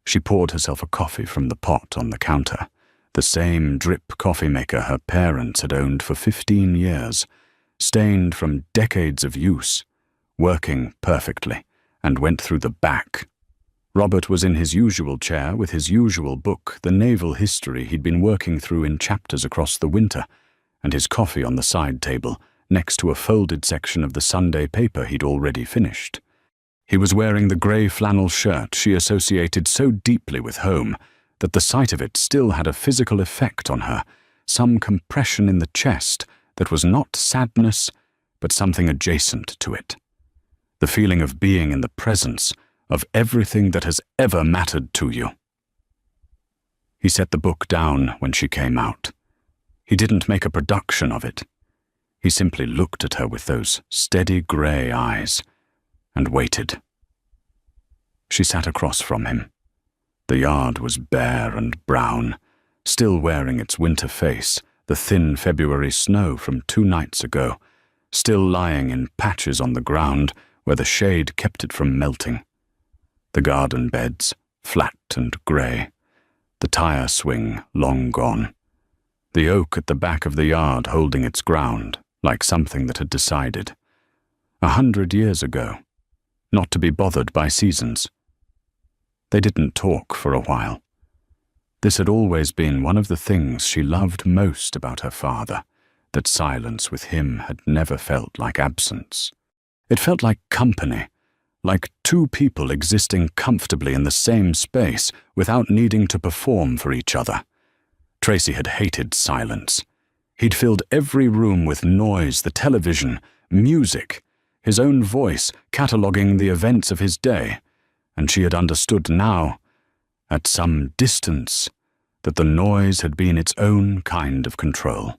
She poured herself a coffee from the pot on the counter, the same drip coffee maker her parents had owned for 15 years, stained from decades of use, working perfectly, and went through the back. Robert was in his usual chair with his usual book, the naval history he'd been working through in chapters across the winter, and his coffee on the side table, next to a folded section of the Sunday paper he'd already finished. He was wearing the grey flannel shirt she associated so deeply with home that the sight of it still had a physical effect on her, some compression in the chest that was not sadness, but something adjacent to it. The feeling of being in the presence of everything that has ever mattered to you. He set the book down when she came out. He didn't make a production of it. He simply looked at her with those steady grey eyes and waited. She sat across from him. The yard was bare and brown, still wearing its winter face, the thin February snow from 2 nights ago, still lying in patches on the ground where the shade kept it from melting. The garden beds, flat and grey. The tire swing, long gone. The oak at the back of the yard holding its ground, like something that had decided. 100 years ago, not to be bothered by seasons. They didn't talk for a while. This had always been one of the things she loved most about her father, that silence with him had never felt like absence. It felt like company, like two people existing comfortably in the same space without needing to perform for each other. Tracy had hated silence. He'd filled every room with noise, the television, music, his own voice cataloguing the events of his day, and she had understood now, at some distance, that the noise had been its own kind of control.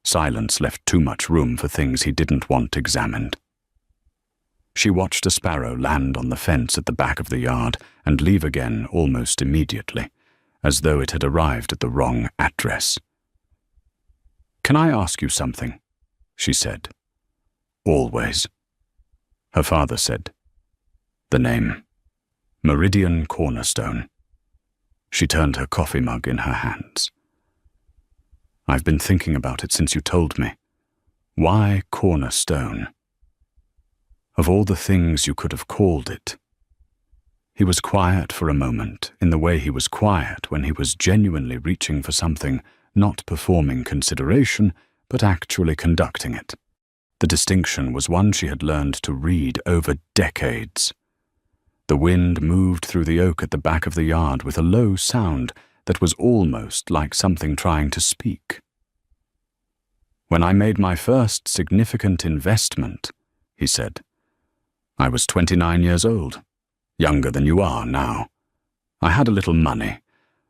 Silence left too much room for things he didn't want examined. She watched a sparrow land on the fence at the back of the yard and leave again almost immediately, as though it had arrived at the wrong address. "Can I ask you something?" she said. "Always." Her father said. The name. Meridian Cornerstone. She turned her coffee mug in her hands. "I've been thinking about it since you told me. Why Cornerstone? Of all the things you could have called it." He was quiet for a moment, in the way he was quiet when he was genuinely reaching for something, not performing consideration, but actually conducting it. The distinction was one she had learned to read over decades. The wind moved through the oak at the back of the yard with a low sound that was almost like something trying to speak. "When I made my first significant investment," he said, "I was 29 years old, younger than you are now. I had a little money,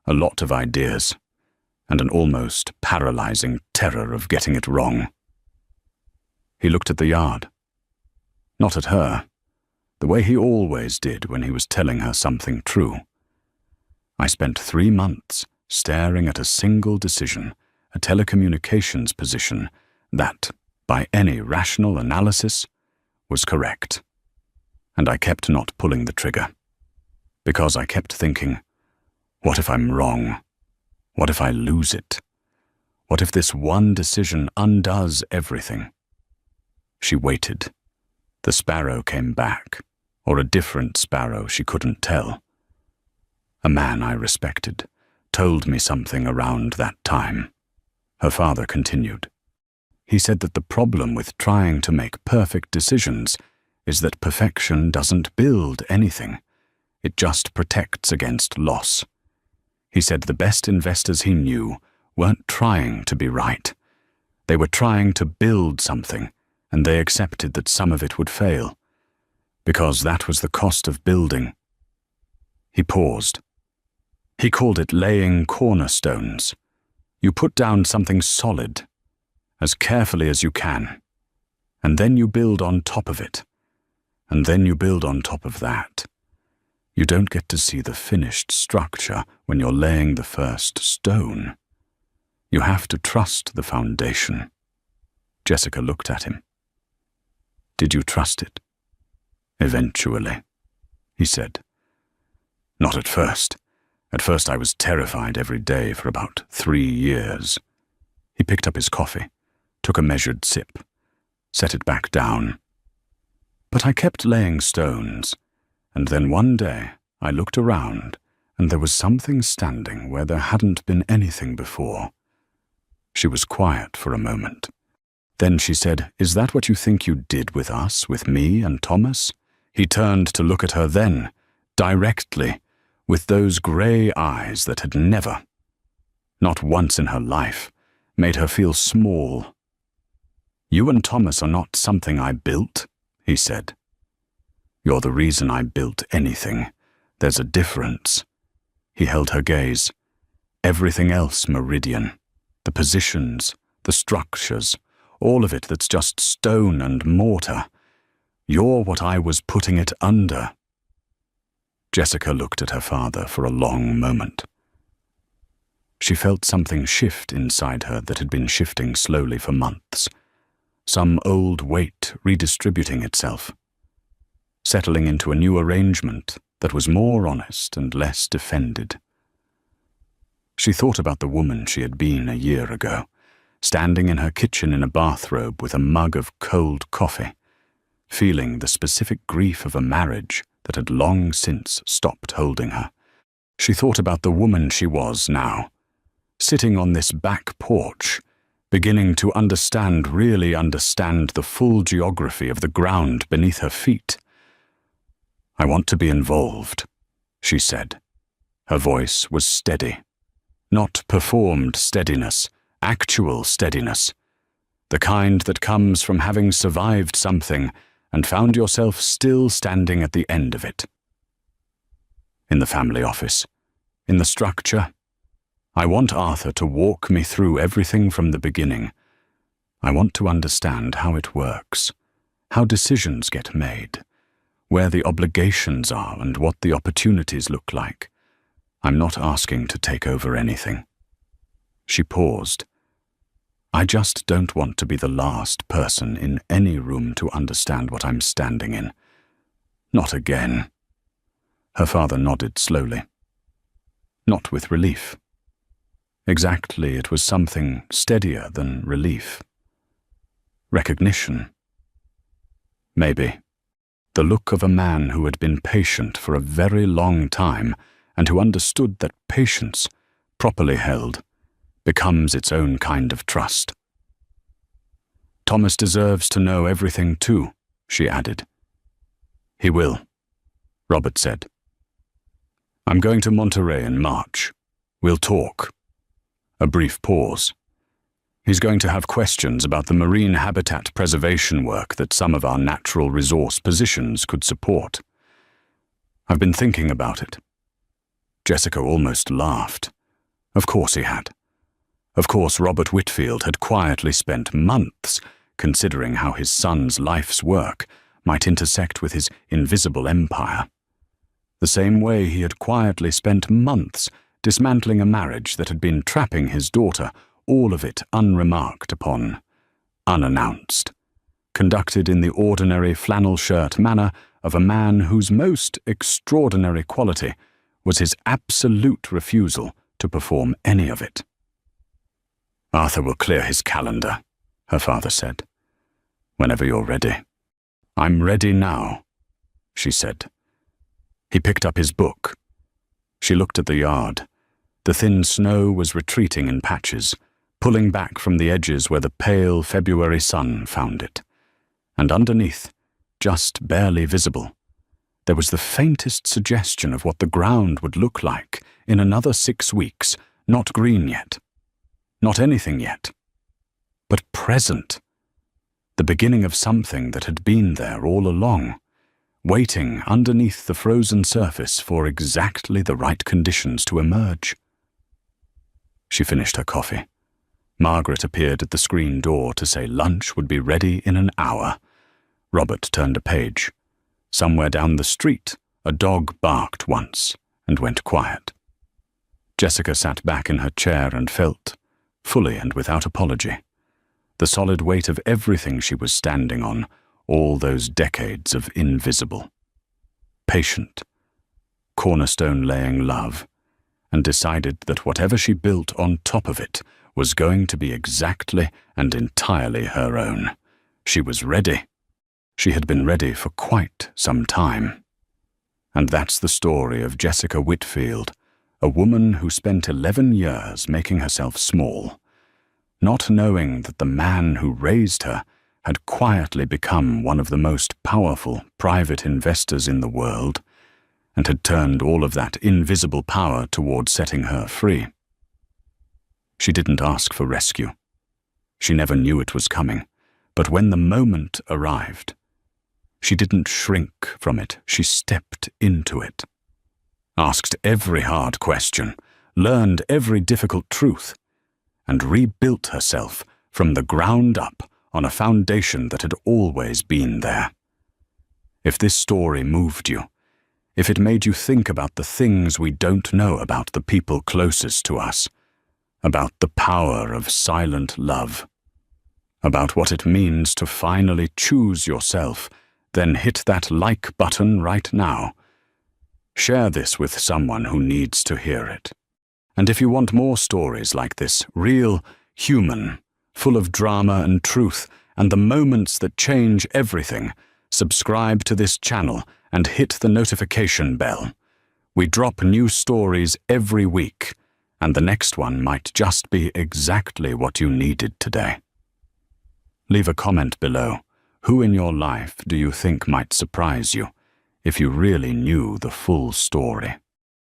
a lot of ideas, and an almost paralyzing terror of getting it wrong." He looked at the yard. Not at her, the way he always did when he was telling her something true. "I spent 3 months staring at a single decision, a telecommunications position that, by any rational analysis, was correct. And I kept not pulling the trigger, because I kept thinking, what if I'm wrong? What if I lose it? What if this one decision undoes everything?" She waited. The sparrow came back, or a different sparrow, she couldn't tell. "A man I respected told me something around that time," her father continued. "He said that the problem with trying to make perfect decisions is that perfection doesn't build anything. It just protects against loss. He said the best investors he knew weren't trying to be right. They were trying to build something, and they accepted that some of it would fail, because that was the cost of building." He paused. He called it laying cornerstones. You put down something solid, as carefully as you can, and then you build on top of it, and then you build on top of that. You don't get to see the finished structure when you're laying the first stone. You have to trust the foundation. Jessica looked at him. "Did you trust it?" "Eventually," he said. "Not at first. At first I was terrified every day for about 3 years." He picked up his coffee, took a measured sip, set it back down. "But I kept laying stones, and then one day I looked around and there was something standing where there hadn't been anything before." She was quiet for a moment. Then she said, "Is that what you think you did with us, with me and Thomas?" He turned to look at her then, directly, with those grey eyes that had never, not once in her life, made her feel small. "You and Thomas are not something I built," he said. "You're the reason I built anything. There's a difference." He held her gaze. "Everything else, Meridian, the positions, the structures, all of it that's just stone and mortar. You're what I was putting it under." Jessica looked at her father for a long moment. She felt something shift inside her that had been shifting slowly for months. some old weight redistributing itself, settling into a new arrangement that was more honest and less defended. She thought about the woman she had been a year ago, standing in her kitchen in a bathrobe with a mug of cold coffee, feeling the specific grief of a marriage that had long since stopped holding her. She thought about the woman she was now, sitting on this back porch, beginning to really understand the full geography of the ground beneath her feet. "I want to be involved," she said. Her voice was steady. Not performed steadiness, actual steadiness. The kind that comes from having survived something and found yourself still standing at the end of it. In the family office, in the structure, I want Arthur to walk me through everything from the beginning. I want to understand how it works, how decisions get made, where the obligations are and what the opportunities look like. I'm not asking to take over anything. She paused. I just don't want to be the last person in any room to understand what I'm standing in. Not again. Her father nodded slowly. Not with relief. Exactly, it was something steadier than relief. Recognition. Maybe. The look of a man who had been patient for a very long time and who understood that patience, properly held, becomes its own kind of trust. "Thomas deserves to know everything too," she added. "He will," Robert said. "I'm going to Monterey in March. We'll talk." A brief pause. "He's going to have questions about the marine habitat preservation work that some of our natural resource positions could support. I've been thinking about it." Jessica almost laughed. Of course he had. Of course Robert Whitfield had quietly spent months considering how his son's life's work might intersect with his invisible empire. The same way he had quietly spent months dismantling a marriage that had been trapping his daughter, all of it unremarked upon, unannounced, conducted in the ordinary flannel shirt manner of a man whose most extraordinary quality was his absolute refusal to perform any of it. "Arthur will clear his calendar," her father said. "Whenever you're ready." "I'm ready now," she said. He picked up his book. She looked at the yard. The thin snow was retreating in patches, pulling back from the edges where the pale February sun found it. And underneath, just barely visible, there was the faintest suggestion of what the ground would look like in another 6 weeks, not green yet, not anything yet, but present, the beginning of something that had been there all along, waiting underneath the frozen surface for exactly the right conditions to emerge. She finished her coffee. Margaret appeared at the screen door to say lunch would be ready in an hour. Robert turned a page. Somewhere down the street, a dog barked once and went quiet. Jessica sat back in her chair and felt, fully and without apology, the solid weight of everything she was standing on, all those decades of invisible. Patient, cornerstone-laying love, and decided that whatever she built on top of it was going to be exactly and entirely her own. She was ready. She had been ready for quite some time. And that's the story of Jessica Whitfield, a woman who spent 11 years making herself small, not knowing that the man who raised her had quietly become one of the most powerful private investors in the world, and had turned all of that invisible power toward setting her free. She didn't ask for rescue. She never knew it was coming, but when the moment arrived, she didn't shrink from it, she stepped into it. Asked every hard question, learned every difficult truth, and rebuilt herself from the ground up on a foundation that had always been there. If this story moved you, if it made you think about the things we don't know about the people closest to us, about the power of silent love, about what it means to finally choose yourself, then hit that like button right now. Share this with someone who needs to hear it. And if you want more stories like this, real, human, full of drama and truth, and the moments that change everything, subscribe to this channel and hit the notification bell. We drop new stories every week, and the next one might just be exactly what you needed today. Leave a comment below. Who in your life do you think might surprise you if you really knew the full story?